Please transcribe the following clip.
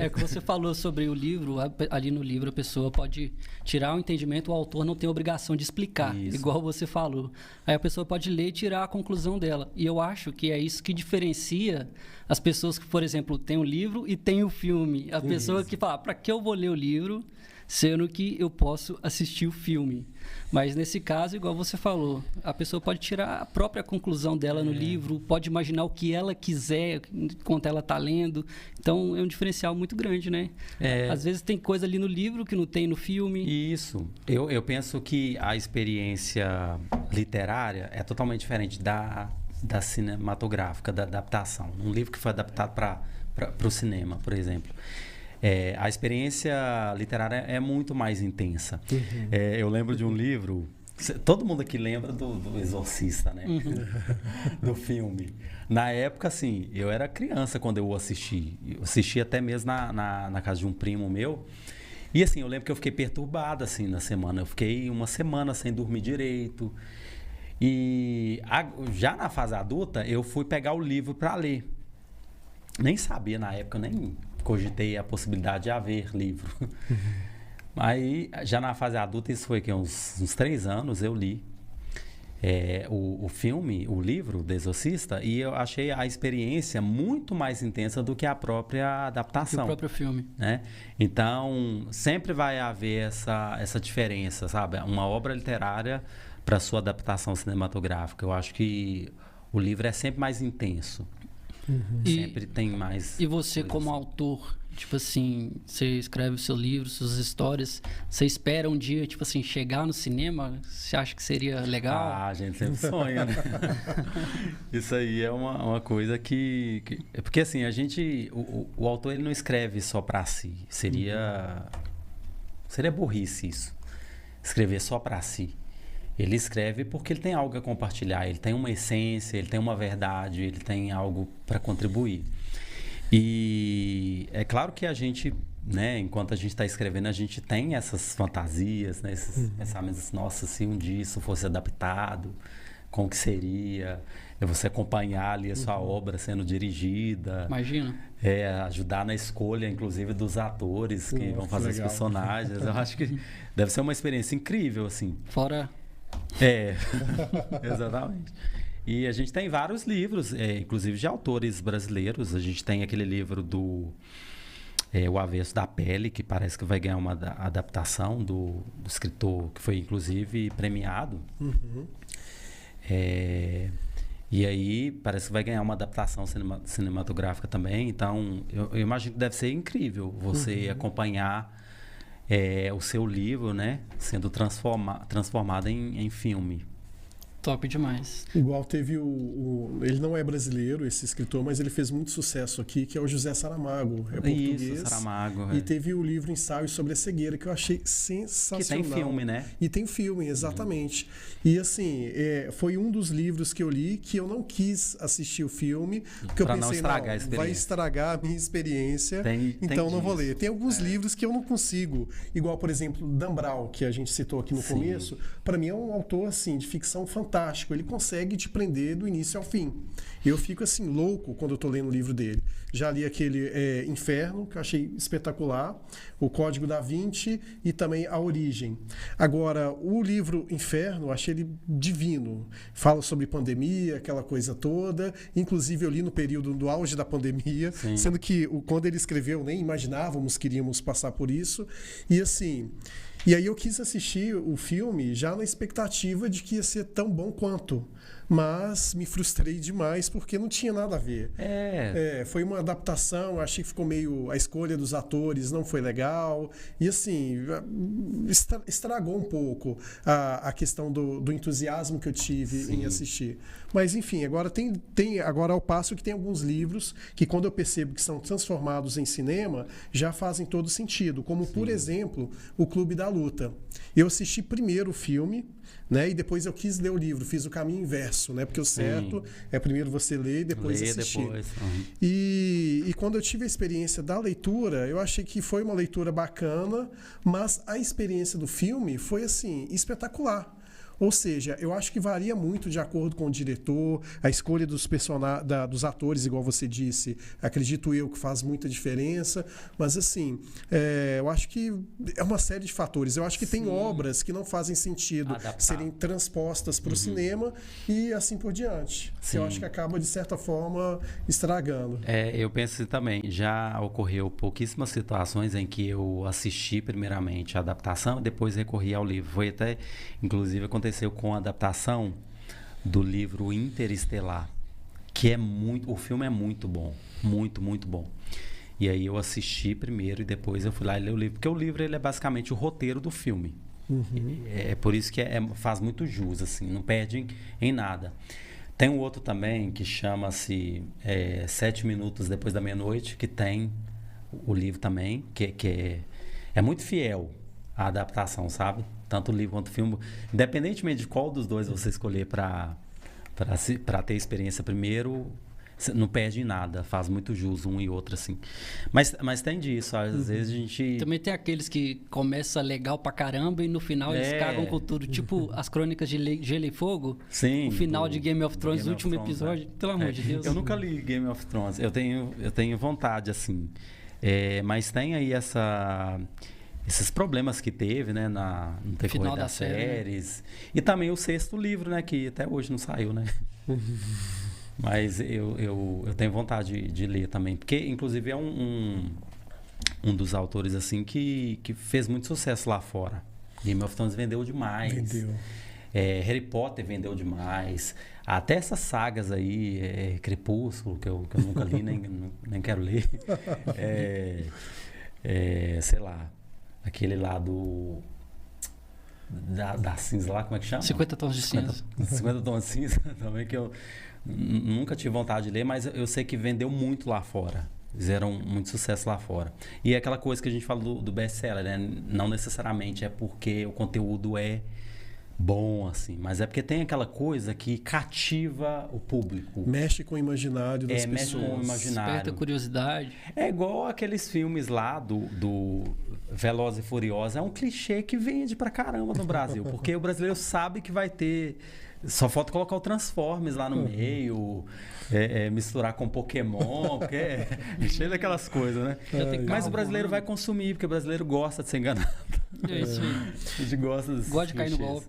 É o que você falou sobre o livro. Ali no livro a pessoa pode tirar o entendimento, o autor não tem obrigação de explicar, Isso. igual você falou. Aí a pessoa pode ler e tirar a conclusão dela. E eu acho que é isso que diferencia as pessoas que, por exemplo, tem o livro e tem o filme. A pessoa que fala, para que eu vou ler o livro, sendo que eu posso assistir o filme? Mas nesse caso, igual você falou, a pessoa pode tirar a própria conclusão dela no livro, pode imaginar o que ela quiser enquanto ela está lendo. Então, é um diferencial muito grande, né? Às vezes tem coisa ali no livro que não tem no filme. Isso. Eu penso que a experiência literária é totalmente diferente da cinematográfica, da adaptação. Um livro que foi adaptado para o cinema, por exemplo. A experiência literária é muito mais intensa. Eu lembro de um livro... Todo mundo aqui lembra do Exorcista, né? Do filme. Na época, assim, eu era criança quando eu assisti. Eu assisti até mesmo na casa de um primo meu. E, assim, eu lembro que eu fiquei perturbado, assim, na semana. Eu fiquei uma semana sem dormir direito. E já na fase adulta, eu fui pegar o livro para ler. Nem sabia na época, nem cogitei a possibilidade de haver livro. Aí, já na fase adulta, isso foi que uns 3 anos, eu li o filme, o livro do Exorcista, e eu achei a experiência muito mais intensa do que a própria adaptação. O próprio filme. Né? Então, sempre vai haver essa diferença, sabe? Uma obra literária para sua adaptação cinematográfica. Eu acho que o livro é sempre mais intenso. Sempre tem mais... E você, como autor, tipo assim, você escreve o seu livro, suas histórias, você espera um dia, tipo assim, chegar no cinema? Você acha que seria legal? A gente sempre sonha, né? Isso aí é uma coisa que... Porque assim, o autor ele não escreve só para si. Seria burrice isso. Escrever só para si. Ele escreve porque ele tem algo a compartilhar, ele tem uma essência, ele tem uma verdade, ele tem algo para contribuir. E é claro que a gente, né, enquanto a gente está escrevendo, a gente tem essas fantasias, né, esses pensamentos, nossa, se um dia isso fosse adaptado, como que seria? Você acompanhar ali a sua obra sendo dirigida. Imagina. Ajudar na escolha, inclusive, dos atores que vão fazer os personagens. Eu acho que deve ser uma experiência incrível, assim. Fora... Exatamente. E a gente tem vários livros, inclusive de autores brasileiros. A gente tem aquele livro do O Avesso da Pele, que parece que vai ganhar uma adaptação do escritor, que foi inclusive premiado. E aí parece que vai ganhar uma adaptação cinematográfica também. Então, eu imagino que deve ser incrível você acompanhar o seu livro, né, sendo transformado em filme. Top demais. Igual teve ele não é brasileiro, esse escritor, mas ele fez muito sucesso aqui, que é o José Saramago. É português. Isso, Saramago. E teve o livro Ensaio sobre a Cegueira, que eu achei sensacional. Que tem filme, né? E tem filme, exatamente. E assim, foi um dos livros que eu li que eu não quis assistir o filme, porque pra eu pensei, não estragar a experiência. Vai estragar a minha experiência, então não vou ler. Tem alguns livros que eu não consigo, igual, por exemplo, Dan Brown, que a gente citou aqui no começo, para mim é um autor assim, de ficção fantástico. Ele consegue te prender do início ao fim. Eu fico assim louco quando eu tô lendo o livro dele. Já li aquele Inferno, que eu achei espetacular, o Código da Vinci e também A Origem. Agora, o livro Inferno, eu achei ele divino. Fala sobre pandemia, aquela coisa toda. Inclusive, eu li no período do auge da pandemia, sendo que quando ele escreveu, nem imaginávamos que iríamos passar por isso. E assim... E aí eu quis assistir o filme já na expectativa de que ia ser tão bom quanto. Mas me frustrei demais porque não tinha nada a ver. Foi uma adaptação, achei que ficou meio... A escolha dos atores não foi legal. E assim, estragou um pouco a questão do entusiasmo que eu tive em assistir. Mas enfim, agora agora ao passo que tem alguns livros que quando eu percebo que são transformados em cinema, já fazem todo sentido. Como, por exemplo, O Clube da Luta. Eu assisti primeiro o filme, né, e depois eu quis ler o livro, fiz o caminho inverso, né, porque o certo é primeiro você ler e depois assistir. E quando eu tive a experiência da leitura, eu achei que foi uma leitura bacana, mas a experiência do filme foi assim, espetacular. Ou seja, eu acho que varia muito de acordo com o diretor, a escolha dos dos atores, igual você disse, acredito eu que faz muita diferença, mas assim, eu acho que é uma série de fatores. Eu acho que tem obras que não fazem sentido serem transpostas para o cinema e assim por diante. Sim. Eu acho que acaba, de certa forma, estragando. Eu penso também, já ocorreu pouquíssimas situações em que eu assisti primeiramente a adaptação e depois recorri ao livro. Foi até, inclusive, aconteceu com a adaptação do livro Interestelar, que o filme é muito bom, muito bom. E aí eu assisti primeiro e depois eu fui lá e li o livro, porque o livro ele é basicamente o roteiro do filme. É por isso que faz muito jus, assim, não perde em nada. Tem um outro também que chama-se 7 Minutos Depois da Meia-Noite, que tem o livro também, que é muito fiel à adaptação, sabe? Tanto o livro quanto o filme. Independentemente de qual dos dois você escolher para ter experiência primeiro, não perde em nada, faz muito jus um e outro, assim. Mas tem disso, às vezes a gente... Também tem aqueles que começam legal pra caramba e no final eles cagam com tudo. Tipo as Crônicas de Gelo e Fogo. Sim. O final de Game of Thrones, o último episódio. Pelo amor de Deus. Eu nunca li Game of Thrones. Eu tenho vontade, assim. Mas tem aí esses problemas que teve, né, no decorrer das séries. Né? E também o 6º livro, né, que até hoje não saiu, né? Mas eu tenho vontade de ler também, porque inclusive é um dos autores assim que fez muito sucesso lá fora. Game of Thrones vendeu demais. Harry Potter vendeu demais. Até essas sagas aí, Crepúsculo, que eu nunca li, nem quero ler. Sei lá, aquele lá da cinza lá, como é que chama? 50 Tons de Cinza. 50 Tons de Cinza também, que eu nunca tive vontade de ler, mas eu sei que vendeu muito lá fora. Fizeram muito sucesso lá fora. E é aquela coisa que a gente fala do best-seller, né? Não necessariamente é porque o conteúdo é bom, assim, mas é porque tem aquela coisa que cativa o público. Mexe com o imaginário das pessoas. Mexe com o imaginário. Desperta curiosidade. É igual aqueles filmes lá do Velozes e Furiosos. É um clichê que vende pra caramba no Brasil, porque o brasileiro sabe que vai ter... Só falta colocar o Transformers lá no meio, misturar com Pokémon, porque é cheio daquelas coisas, né? Mas o brasileiro vai consumir, porque o brasileiro gosta de ser enganado. É isso aí. A gente gosta de cair no golpe.